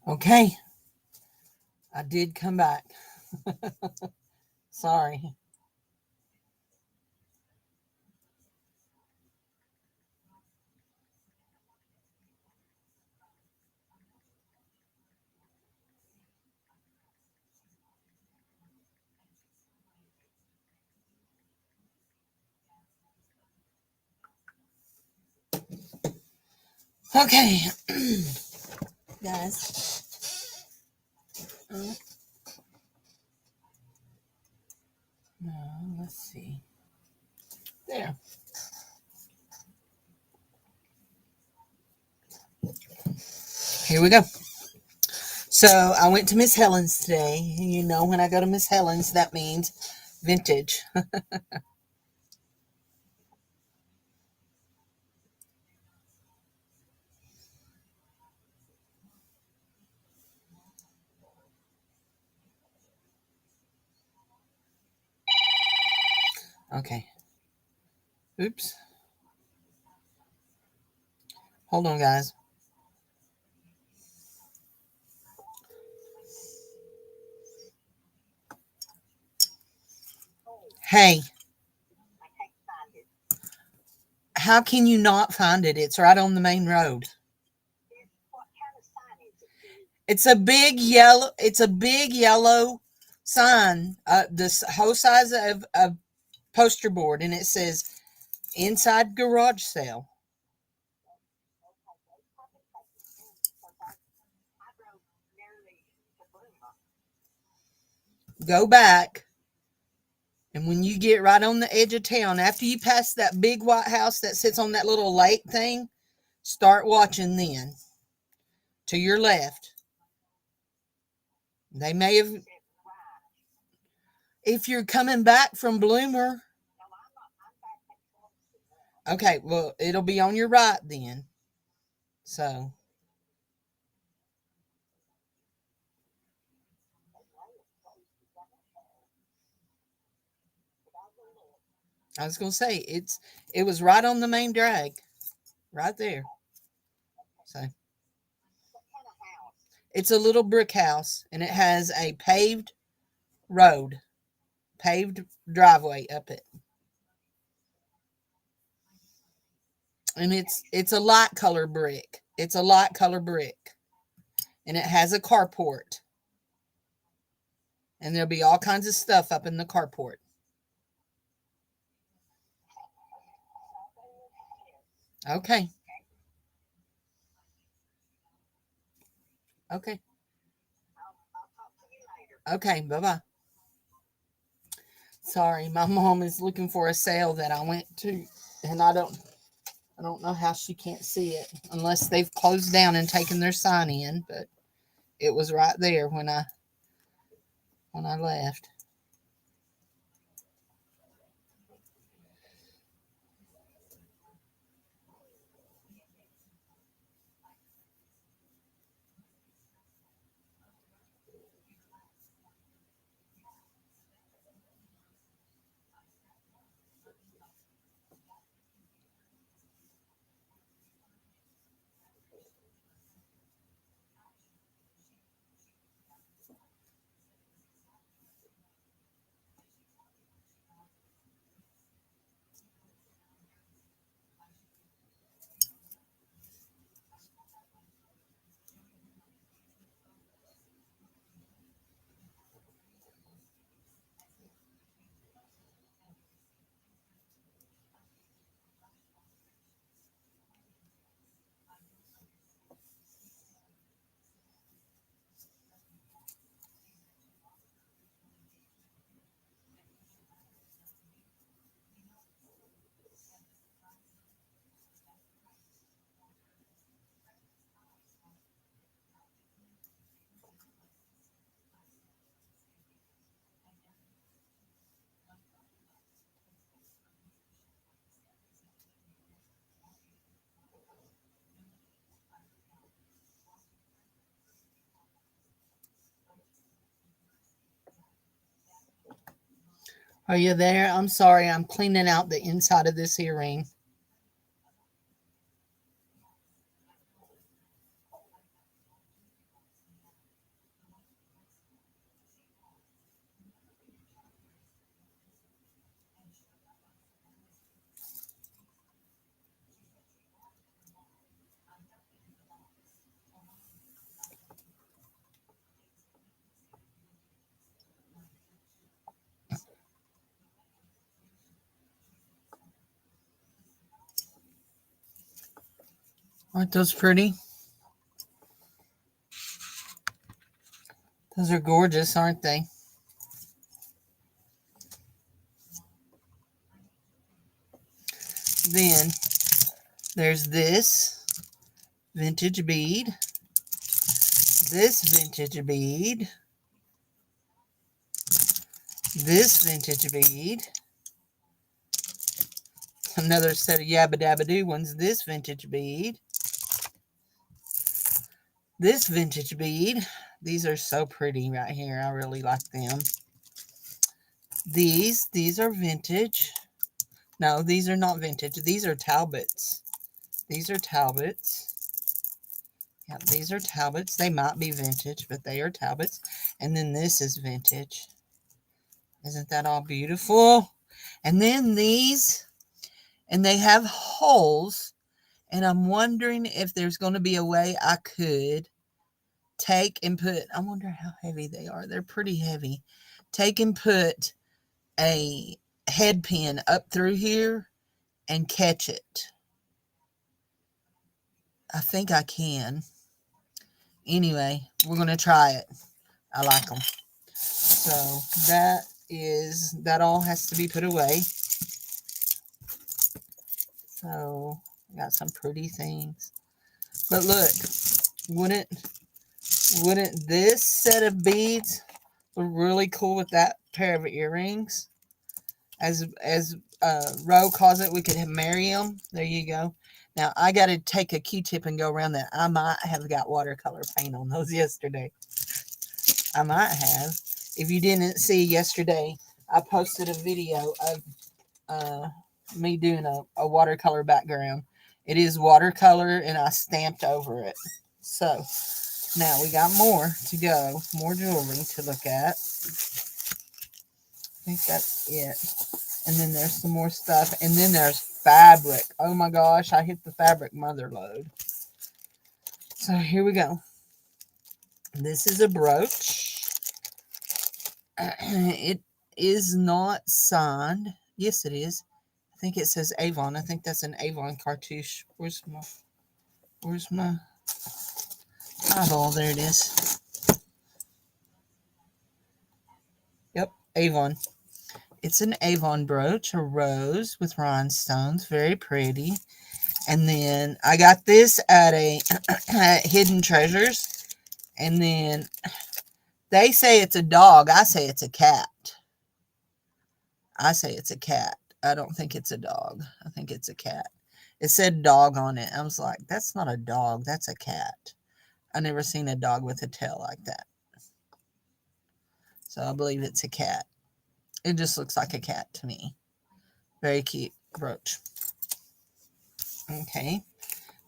Okay, I did come back. Sorry. Okay, guys. Uh, let's see. There. Here we go. So I went to Miss Helen's today. You know, when I go to Miss Helen's, that means vintage. Okay. Oops. Hold on, guys. Hey, how can you not find it? It's right on the main road. It's a big yellow. It's a big yellow sign. This whole size of a poster board, and it says inside garage sale. Go back, and when you get right on the edge of town, after you pass that big white house that sits on that little lake thing, start watching then. To your left. They may have, if you're coming back from Bloomer. Okay, well, it'll be on your right then. So, I was going to say, it was right on the main drag, right there. So, it's a little brick house, and it has a paved road, paved driveway up it. And it's a light color brick. It's a light color brick. And it has a carport. And there'll be all kinds of stuff up in the carport. Okay. Okay. Okay. Bye bye. Sorry, my mom is looking for a sale that I went to, and I don't know how she can't see it unless they've closed down and taken their sign in, but it was right there when I left. Are you there? I'm sorry, I'm cleaning out the inside of this earring. Aren't those pretty? Those are gorgeous, aren't they? Then there's this vintage bead, this vintage bead, this vintage bead, another set of Yabba Dabba Doo ones, this vintage bead, this vintage bead. These are so pretty right here. I really like them. These are vintage. No, these are not vintage. These are Talbots. These are Talbots. Yeah, these are Talbots. They might be vintage, but they are Talbots. And then this is vintage. Isn't that all beautiful? And then these, and they have holes. And I'm wondering if there's going to be a way I could take and put, I wonder how heavy they are. They're pretty heavy. Take and put a head pin up through here and catch it. I think I can. Anyway, we're going to try it. I like them. So that all has to be put away. So got some pretty things. But look, wouldn't this set of beads look really cool with that pair of earrings? As Ro calls it, we could marry them. There you go. Now I got to take a Q-tip and go around that. I might have got watercolor paint on those yesterday. I might have. If you didn't see yesterday, I posted a video of me doing a watercolor background. It is watercolor, and I stamped over it. So now we got more to go, more jewelry to look at. I think that's it. And then there's some more stuff, and then there's fabric. Oh my gosh, I hit the fabric mother load. So here we go. This is a brooch. It is not signed. Yes, it is. I think it says Avon. I think that's an Avon cartouche. Where's my eyeball? There it is. Yep, Avon. It's an Avon brooch, a rose with rhinestones. Very pretty. And then I got this at at Hidden Treasures. And then they say it's a dog. I say it's a cat. I say it's a cat. I don't think it's a dog. I think it's a cat. It said dog on it. I was like, that's not a dog. That's a cat. I never seen a dog with a tail like that. So I believe it's a cat. It just looks like a cat to me. Very cute brooch. Okay.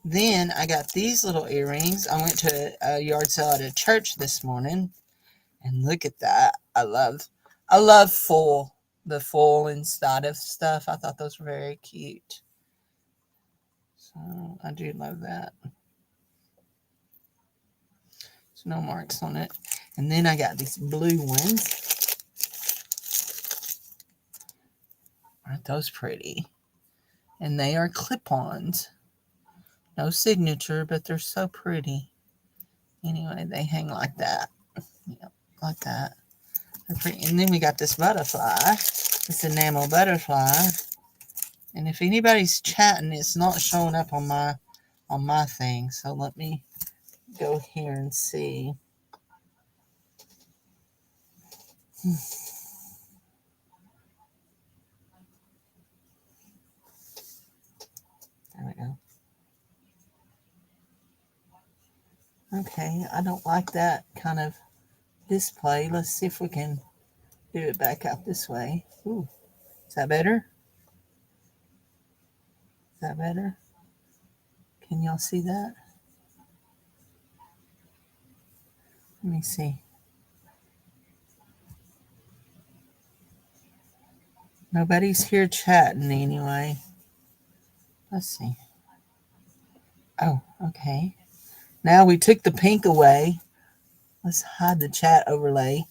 Then I got these little earrings. I went to a yard sale at a church this morning. And look at that. I love the full inside of stuff. I thought those were very cute. So I do love that. There's no marks on it. And then I got these blue ones. Aren't those pretty? And they are clip-ons. No signature, but they're so pretty. Anyway, they hang like that. Yep, like that. They're pretty. And then we got this butterfly. This enamel butterfly. And if anybody's chatting, it's not showing up on my thing. So let me go here and see. There we go. Okay, I don't like that kind of display. Let's see if we can do it back out this way. Ooh, is that better? Is that better? Can y'all see that? Let me see. Nobody's here chatting anyway. Let's see. Oh, okay. Now we took the pink away. Let's hide the chat overlay.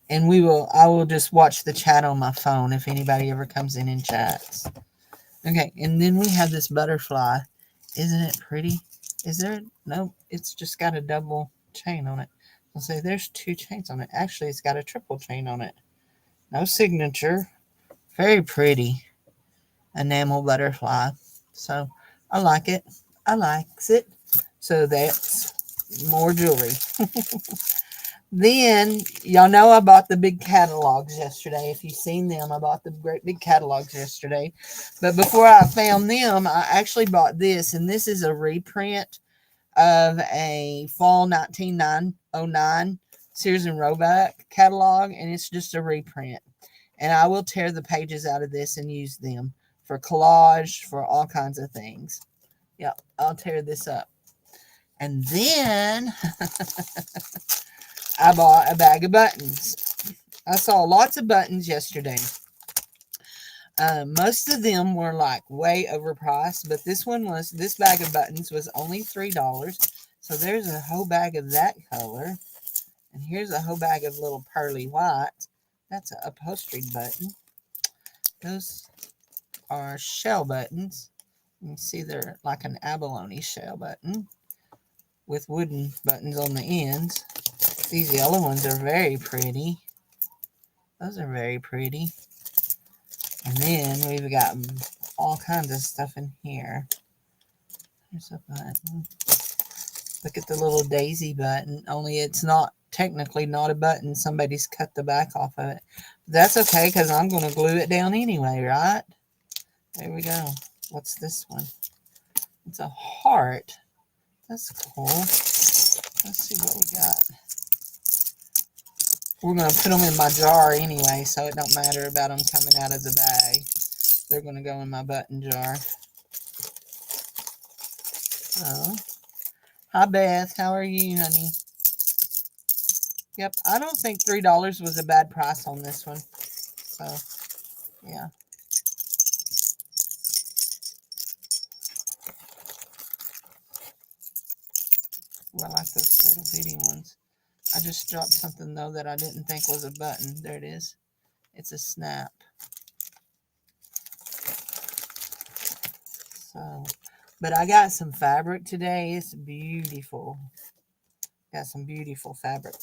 And I will just watch the chat on my phone if anybody ever comes in and chats. Okay, and then we have this butterfly. Isn't it pretty? Is there? No, it's just got a double chain on it. I'll say there's two chains on it. Actually, it's got a triple chain on it. No signature. Very pretty enamel butterfly. So I like it. I likes it. So that's more jewelry. Then, y'all know I bought the big catalogs yesterday. If you've seen them, I bought the great big catalogs yesterday. But before I found them, I actually bought this. And this is a reprint of a fall 1909 Sears and Roebuck catalog. And it's just a reprint. And I will tear the pages out of this and use them for collage, for all kinds of things. Yep, I'll tear this up. And then I bought a bag of buttons. I saw lots of buttons yesterday. Most of them were like way overpriced, but this bag of buttons was only $3. So there's a whole bag of that color. And here's a whole bag of little pearly white. That's an upholstered button. Those are shell buttons. You can see they're like an abalone shell button with wooden buttons on the ends. These yellow ones are very pretty. Those are very pretty. And then we've got all kinds of stuff in here. There's a button. Look at the little daisy button, only it's not technically not a button. Somebody's cut the back off of it. But that's okay because I'm going to glue it down anyway, right? There we go. What's this one? It's a heart. That's cool. Let's see what we got. We're going to put them in my jar anyway, so it don't matter about them coming out of the bag. They're going to go in my button jar. So, hi Beth, how are you, honey? Yep, I don't think $3 was a bad price on this one. So, yeah. Ooh, I like those little bitty ones. I just dropped something, though, that I didn't think was a button. There it is. It's a snap. So, but I got some fabric today. It's beautiful. Got some beautiful fabric.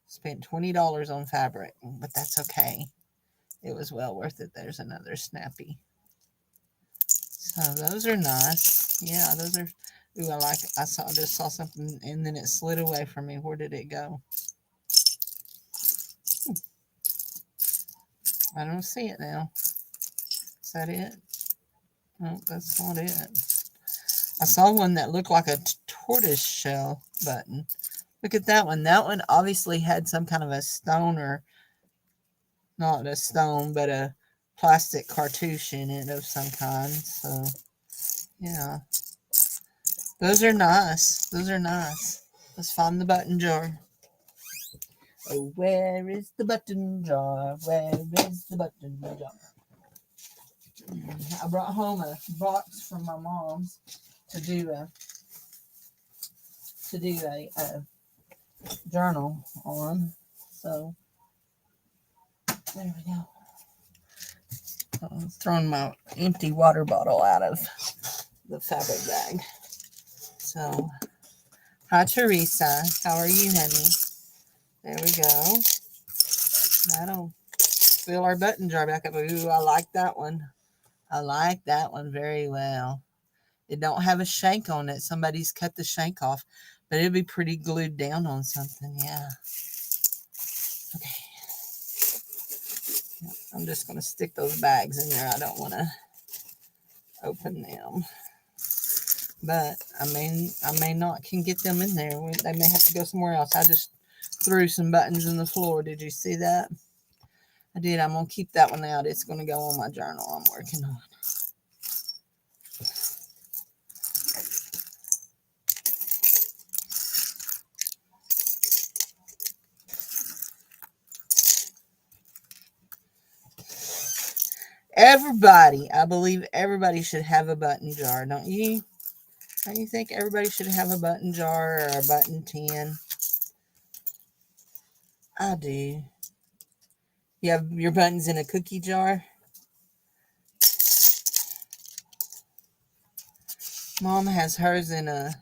Spent $20 on fabric, but that's okay. It was well worth it. There's another snappy. So those are nice. Yeah, those are. Ooh, I just saw something and then it slid away from me. Where did it go? I don't see it now. Is that it? No, that's not it. I saw one that looked like a tortoise shell button. Look at that one. That one obviously had some kind of a stone or not a stone, but a plastic cartouche in it of some kind. So, yeah. Those are nice. Those are nice. Let's find the button jar. Oh, where is the button jar? Where is the button jar? I brought home a box from my mom's to do a journal on. So there we go. I'm throwing my empty water bottle out of the fabric bag. So, hi Teresa, how are you, honey? There we go. That'll fill our button jar back up. Ooh, I like that one. I like that one very well. It don't have a shank on it. Somebody's cut the shank off, but it'd be pretty glued down on something. Yeah. Okay. I'm just going to stick those bags in there. I don't want to open them. But I may not can get them in there. They may have to go somewhere else. I just threw some buttons in the floor. Did you see that? I did. I'm going to keep that one out. It's going to go on my journal I'm working on. Everybody, I believe everybody should have a button jar, don't you? Don't you think everybody should have a button jar or a button tin? I do. You have your buttons in a cookie jar? Mom has hers in a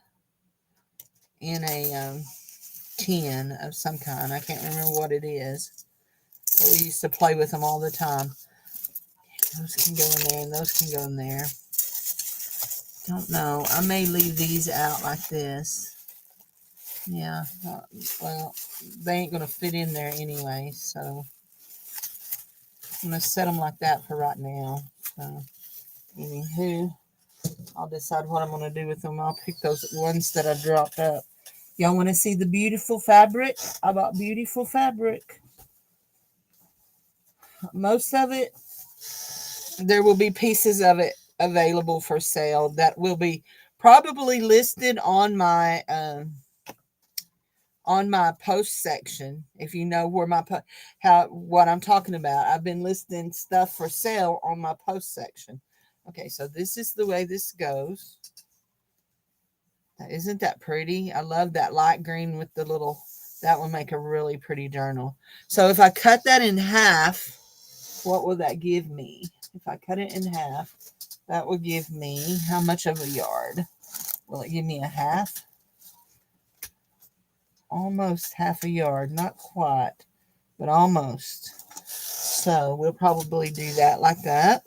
in a tin of some kind. I can't remember what it is. But we used to play with them all the time. Those can go in there and those can go in there. Don't know. I may leave these out like this. Yeah. Well, they ain't going to fit in there anyway. So I'm going to set them like that for right now. So, anywho, I'll decide what I'm going to do with them. I'll pick those ones that I dropped up. Y'all want to see the beautiful fabric? I bought beautiful fabric. Most of it, there will be pieces of it available for sale that will be probably listed on my post section. If you know where my what I'm talking about, I've been listing stuff for sale on my post section. Okay, so this is the way this goes. Isn't that pretty? I love that light green with the little, that will make a really pretty journal. So if I cut that in half, what will that give me? If I cut it in half, that will give me how much of a yard? Will it give me a half? Almost half a yard. Not quite, but almost. So we'll probably do that like that.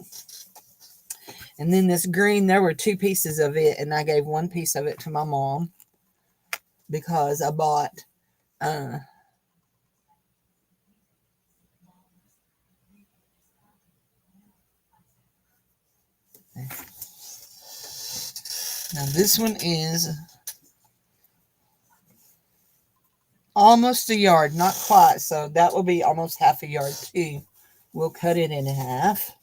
And then this green, there were 2 pieces of it, and I gave 1 piece of it to my mom because I bought now this one is almost a yard, not quite, so that will be almost half a yard too. We'll cut it in half.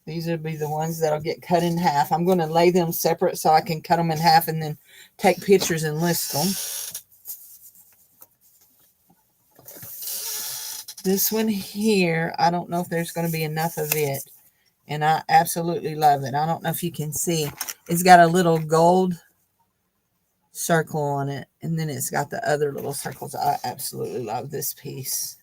These will be the ones that'll get cut in half. I'm going to lay them separate so I can cut them in half and then take pictures and list them. This one here, I don't know if there's going to be enough of it. And I absolutely love it. I don't know if you can see. It's got a little gold circle on it. And then it's got the other little circles. I absolutely love this piece.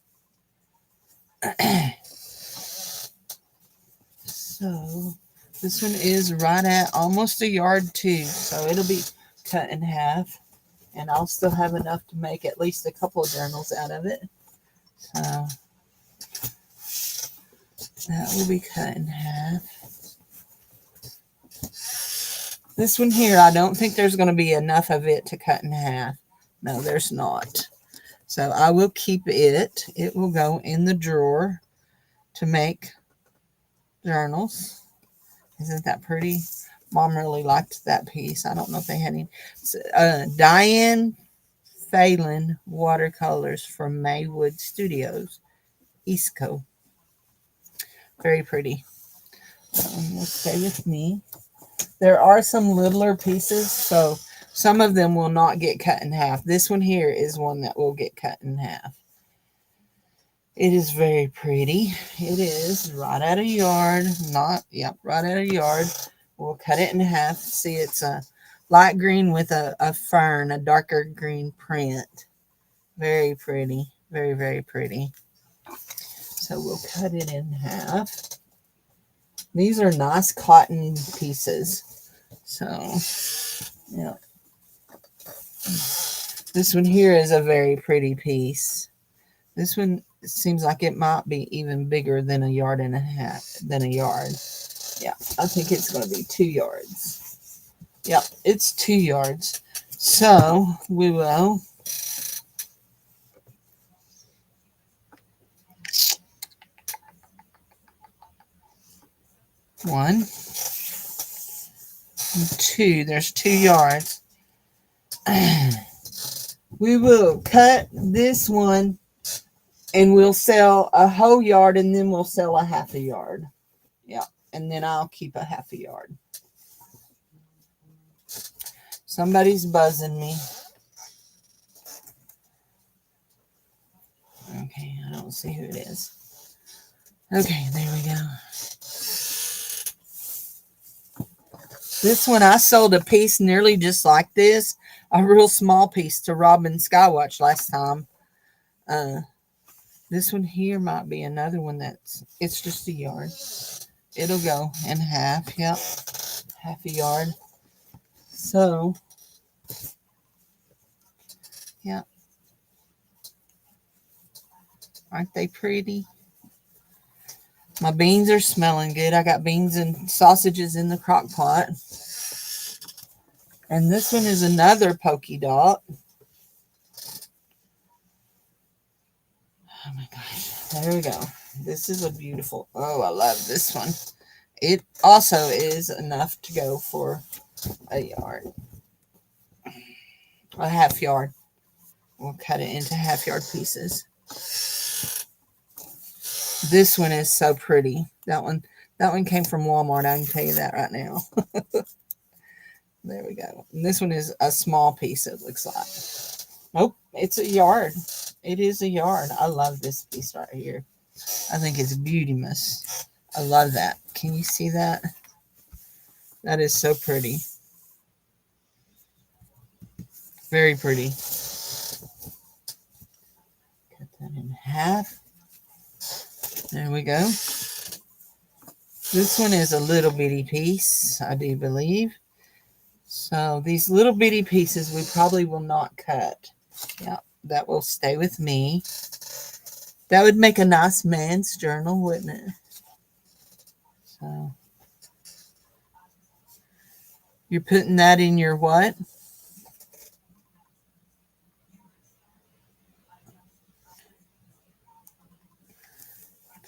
So this one is right at almost a yard too. So it'll be cut in half. And I'll still have enough to make at least a couple of journals out of it. So that will be cut in half. This one here, I don't think there's going to be enough of it to cut in half. No, there's not. So I will keep it. It will go in the drawer to make journals. Isn't that pretty? Mom really liked that piece. I don't know if they had any. Diane Phelan watercolors from Maywood Studios, Eastco. Very pretty. Will stay with me. There are some littler pieces, so some of them will not get cut in half. This one here is one that will get cut in half. It is very pretty. It is right at a yard. Right at a yard. We'll cut it in half. See, it's a light green with a fern, a darker green print. Very pretty. Very, very pretty. So we'll cut it in half. These are nice cotton pieces. So, yeah. This one here is a very pretty piece. This one seems like it might be even bigger than a yard and a half, than a yard. Yeah, I think it's going to be 2 yards. Yep, it's 2 yards. So we will one, two. There's 2 yards. We will cut this one and we'll sell a whole yard and then we'll sell a half a yard. Yeah, and then I'll keep a half a yard. Somebody's buzzing me. Okay, I don't see who it is. Okay, there we go. This one, I sold a piece nearly just like this, a real small piece to Robin Skywatch last time. This one here might be another one it's just a yard. It'll go in half, yep, half a yard. So Yeah. Aren't they pretty? My beans are smelling good. I got beans and sausages in the crock pot. And this one is another polka dot. Oh my gosh. There we go. This is a beautiful. Oh, I love this one. It also is enough to go for a yard. A half yard. We'll cut it into half yard pieces. This one is so pretty. That one came from Walmart. I can tell you that right now. There we go. And this one is a small piece, it looks like. Nope, it's a yard. It is a yard. I love this piece right here. I think it's beautimous. I love that. Can you see that? That is so pretty. Very pretty. Cut that in half. There we go. This one is a little bitty piece, I do believe. So these little bitty pieces we probably will not cut. Yeah, that will stay with me. That would make a nice man's journal, wouldn't it? So you're putting that in your what?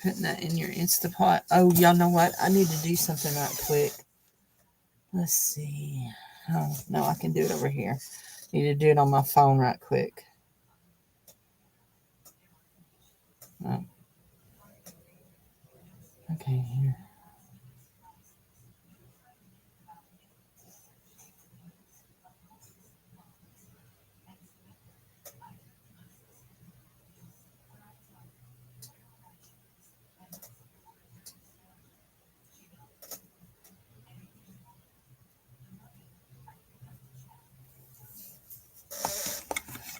Putting that in your Instapot. Oh, y'all know what? I need to do something right quick. Let's see. Oh, no, I can do it over here. Need to do it on my phone right quick. Oh. Okay, here.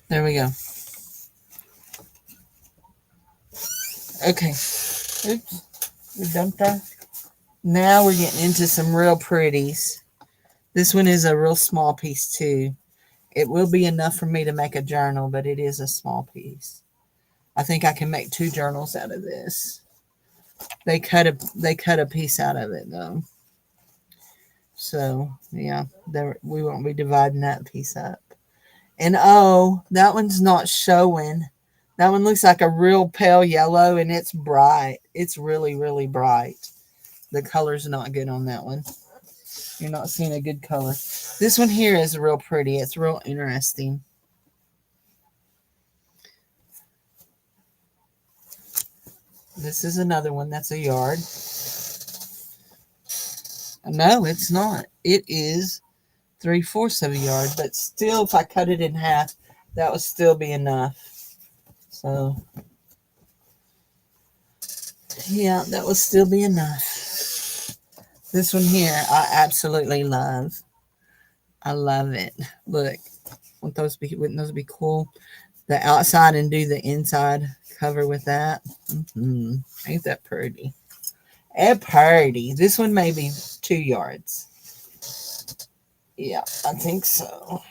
There we go. Okay. Oops. We dumped that. Now we're getting into some real pretties. This one is a real small piece too. It will be enough for me to make a journal, but it is a small piece. I think I can make 2 journals out of this. They cut a piece out of it though. So yeah, we won't be dividing that piece up. And oh, that one's not showing. That one looks like a real pale yellow and it's bright. It's really, really bright. The color's not good on that one. You're not seeing a good color. This one here is real pretty. It's real interesting. This is another one that's a yard. No, it's not. It is 3/4 of a yard, but still, if I cut it in half, that would still be enough. So, yeah, that would still be enough. This one here, I absolutely love. I love it. Look, wouldn't those be cool? The outside and do the inside cover with that. Ain't that pretty? And pretty. This one may be 2 yards. Yeah, I think so.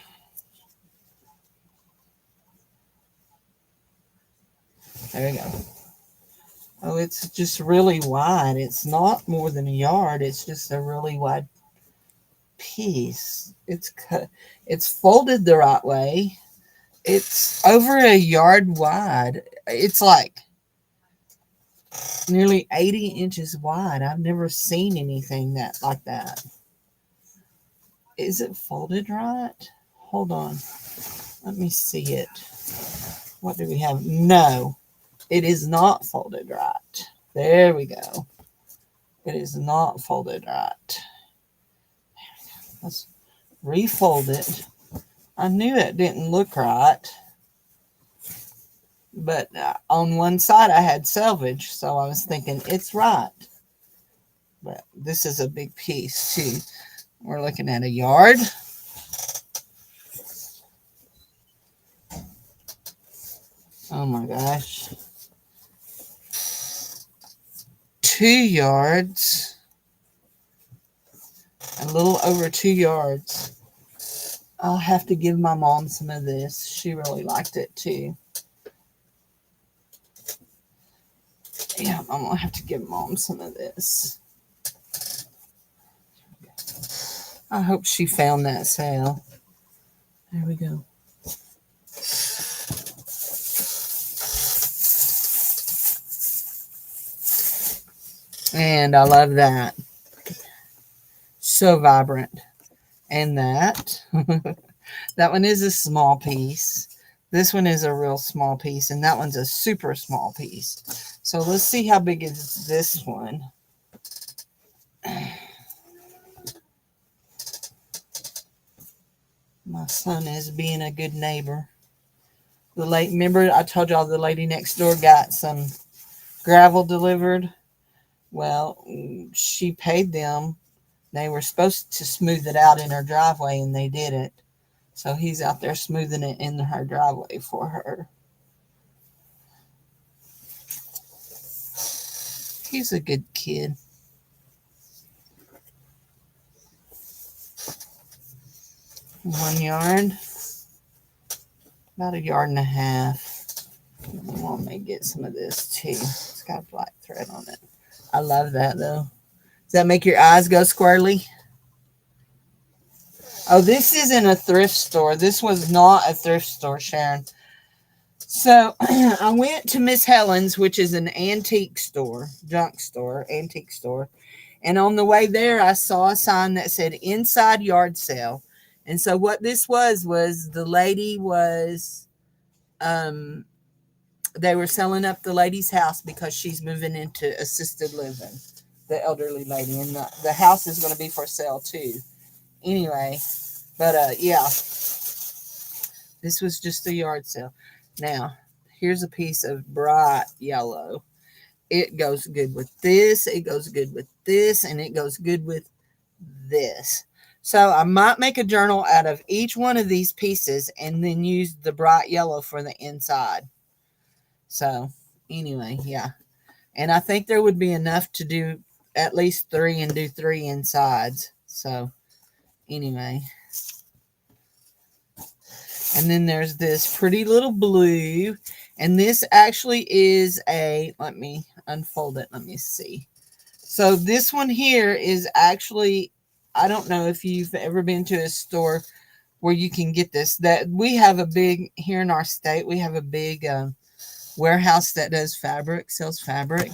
There we go. Oh, it's just really wide. It's not more than a yard. It's just a really wide piece. It's cut. It's folded the right way. It's over a yard wide. It's like nearly 80 inches wide. I've never seen anything that like that. Is it folded right? Hold on. Let me see it. What do we have? No, it is not folded right. There we go. It is not folded right. Let's refold it. I knew it didn't look right. But on one side I had selvage, so I was thinking it's right. But this is a big piece too. We're looking at a yard. Oh my gosh. 2 yards. A little over 2 yards. I'll have to give my mom some of this. She really liked it too. Yeah, I'm gonna have to give mom some of this. I hope she found that sale. There we go. And I love that. So vibrant. And that. That one is a small piece. This one is a real small piece. And that one's a super small piece. So let's see how big is this one. My son is being a good neighbor. Remember I told y'all the lady next door got some gravel delivered? Well, she paid them. They were supposed to smooth it out in her driveway, and they didn't. So he's out there smoothing it in her driveway for her. He's a good kid. One yard. About a yard and a half. My mom may get some of this too. It's got a black thread on it. I love that though. Does that make your eyes go squirrely? Oh, this isn't a thrift store. This was not a thrift store, Sharon. So I went to Miss Helen's, which is an antique store, junk store, antique store. And on the way there, I saw a sign that said inside yard sale. And so what this was the lady was, they were selling up the lady's house because she's moving into assisted living, the elderly lady. And the house is going to be for sale too. Anyway, but yeah, this was just a yard sale. Now, here's a piece of bright yellow. It goes good with this, it goes good with this, and it goes good with this. So I might make a journal out of each one of these pieces and then use the bright yellow for the inside. So anyway, yeah. And I think there would be enough to do at least 3 and do 3 insides. So anyway. And then there's this pretty little blue. And this actually is let me unfold it. Let me see. So this one here is actually, I don't know if you've ever been to a store where you can get this. That we have a big, here in our state, we have a big warehouse that does fabric, sells fabric.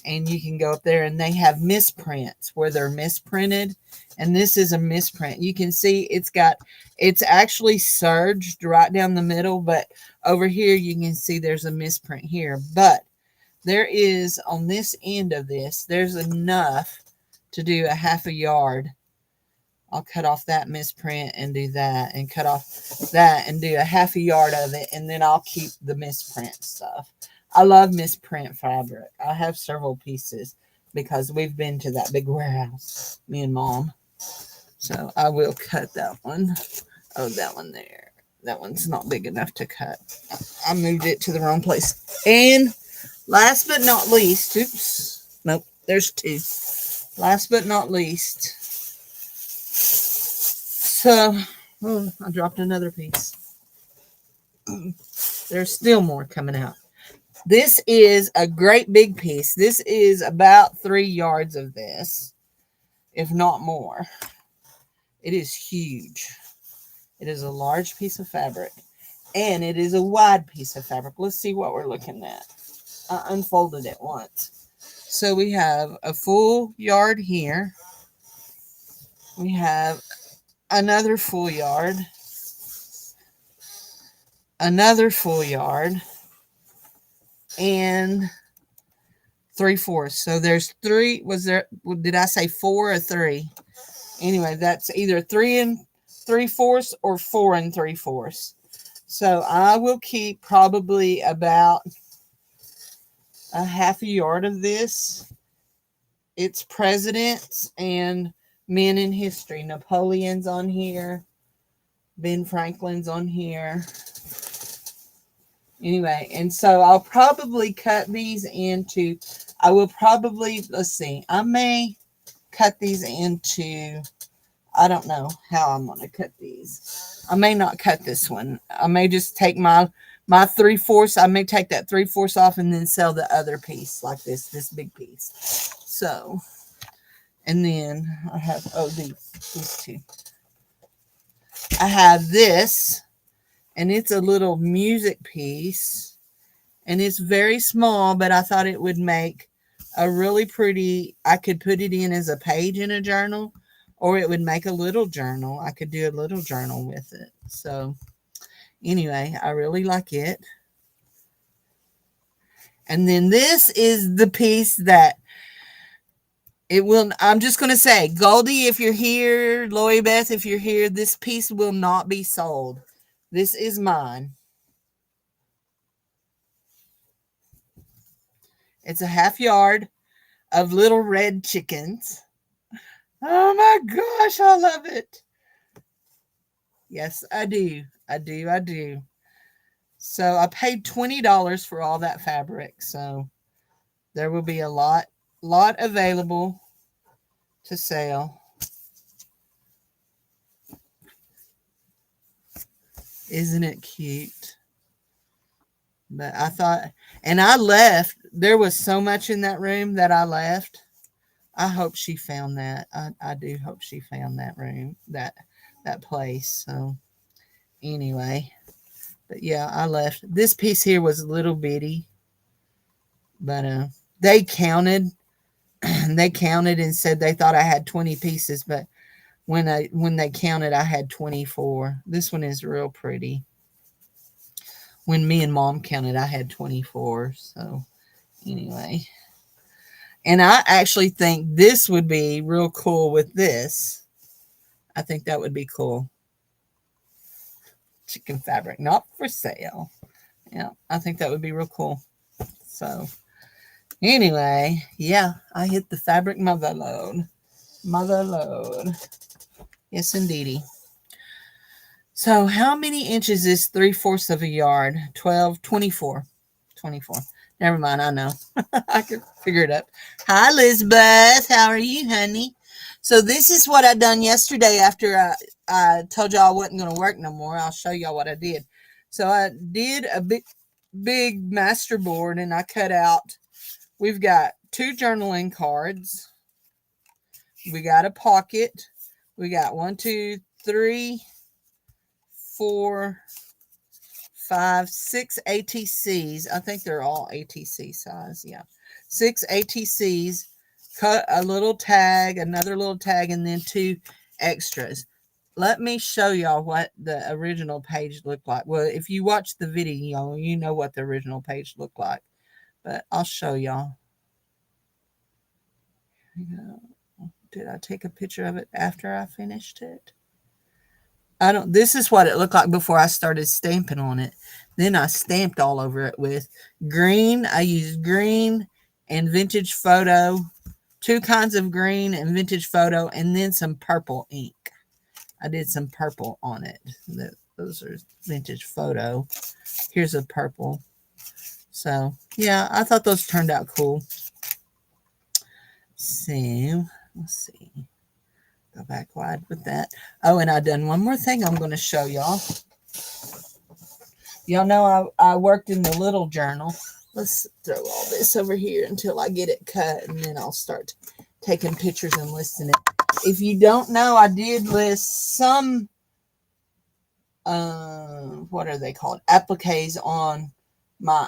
And you can go up there and they have misprints where they're misprinted. And this is a misprint. You can see it's actually serged right down the middle, but over here you can see there's a misprint here. But there is, on this end of this, there's enough to do a half a yard. I'll cut off that misprint and do that, and cut off that and do a half a yard of it, and then I'll keep the misprint stuff. I love misprint fabric. I have several pieces because we've been to that big warehouse, me and Mom. So I will cut that one. Oh, that one there. That one's not big enough to cut. I moved it to the wrong place. And last but not least, oops, nope, there's 2. Last but not least, so, I dropped another piece. There's still more coming out. This is a great big piece. This is about 3 yards of this, if not more. It is huge. It is a large piece of fabric, and it is a wide piece of fabric. Let's see what we're looking at. I unfolded it once. So we have a full yard here. We have another full yard. Another full yard. And 3/4. So there's 3. Did I say 4 or 3? Anyway, that's either 3 3/4 or 4 3/4. So I will keep probably about a half a yard of this. It's presidents and men in history. Napoleon's on here. Ben Franklin's on here. Anyway, and so I'll probably cut these into, let's see, I may cut these into, I don't know how I'm going to cut these. I may not cut this one. I may just take my 3/4. I may take that 3/4 off and then sell the other piece like this big piece. So, and then I have, these two. I have this, and it's a little music piece, and it's very small, but I thought it would make a really pretty, I could put it in as a page in a journal, or it would make a little journal. I could do a little journal with it. So anyway, I really like it. And then this is the piece that it will, I'm just going to say, Goldie, if you're here, Loie Beth, if you're here, this piece will not be sold. This is mine. It's a half yard of little red chickens. Oh my gosh, I love it. Yes, I do. I do. So I paid $20 for all that fabric. So there will be a lot available to sell. Isn't it cute? But I thought, and I left. There was so much in that room that I left. I hope she found that. I do hope she found that room, that place. So anyway, but yeah, I left. This piece here was a little bitty, but they counted. They counted and said they thought I had 20 pieces, but when they counted, I had 24. This one is real pretty. When me and Mom counted, I had 24. So anyway, and I actually think this would be real cool with this. I think that would be cool. Chicken fabric, not for sale. Yeah, I think that would be real cool. So anyway, yeah, I hit the fabric mother load. Mother load. Yes, indeedy. So how many inches is 3/4 of a yard? 12, 24. 24. Never mind, I know. I can figure it out. Hi, Elizabeth. How are you, honey? So this is what I done yesterday after I told y'all I wasn't going to work no more. I'll show y'all what I did. So I did a big master board, and I cut out, we've got 2 journaling cards. We got a pocket. We got 1, 2, 3, 4, 5, 6 ATCs. I think they're all ATC size. Yeah. 6 ATCs. Cut a little tag, another little tag, and then 2 extras. Let me show y'all what the original page looked like. Well, if you watch the video, you know what the original page looked like. But I'll show y'all. Did I take a picture of it after I finished it? This is what it looked like before I started stamping on it. Then I stamped all over it with green. I used green and vintage photo, 2 kinds of green and vintage photo, and then some purple ink. I did some purple on it. Those are vintage photo. Here's a purple. So yeah, I thought those turned out cool. So let's see. Go back wide with that. Oh, and I done one more thing I'm going to show y'all. Y'all know I worked in the little journal. Let's throw all this over here until I get it cut, and then I'll start taking pictures and listing it. If you don't know, I did list some, what are they called? Appliques on my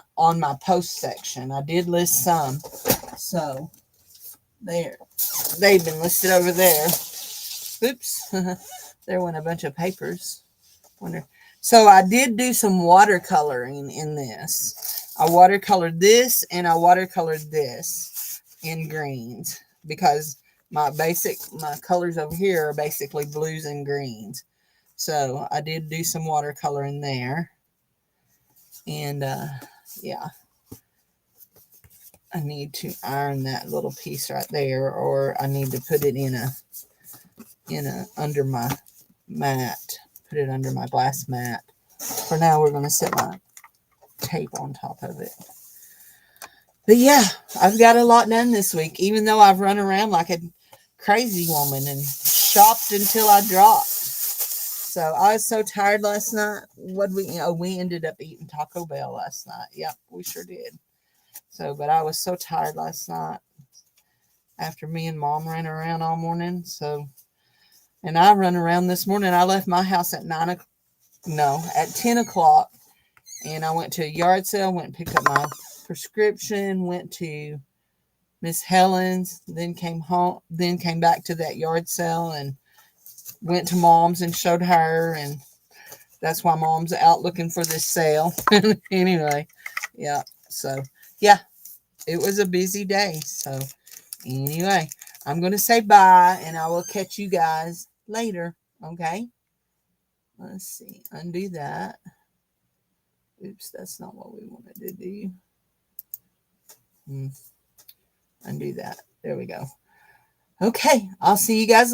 post section. I did list some. So there, they've been listed over there. Oops, there went a bunch of papers. So I did do some watercoloring in this. I watercolored this and I watercolored this in greens because my colors over here are basically blues and greens. So I did do some watercoloring there. And yeah, I need to iron that little piece right there, or I need to put it in a under my mat. Put it under my glass mat. For now, we're going to set my tape on top of it. But yeah, I've got a lot done this week, even though I've run around like a crazy woman and shopped until I dropped. So I was so tired last night. We ended up eating Taco Bell last night. Yep, we sure did. So, but I was so tired last night after me and Mom ran around all morning. So, and I run around this morning. I left my house at 10 o'clock, and I went to a yard sale, went and picked up my prescription, went to Miss Helen's, then came home, then came back to that yard sale and went to Mom's and showed her, and that's why Mom's out looking for this sale. Anyway, yeah. So, yeah, it was a busy day. So, anyway, I'm going to say bye, and I will catch you guys later. Okay? Let's see. Undo that. Oops, that's not what we wanted to do. Undo that. There we go. Okay, I'll see you guys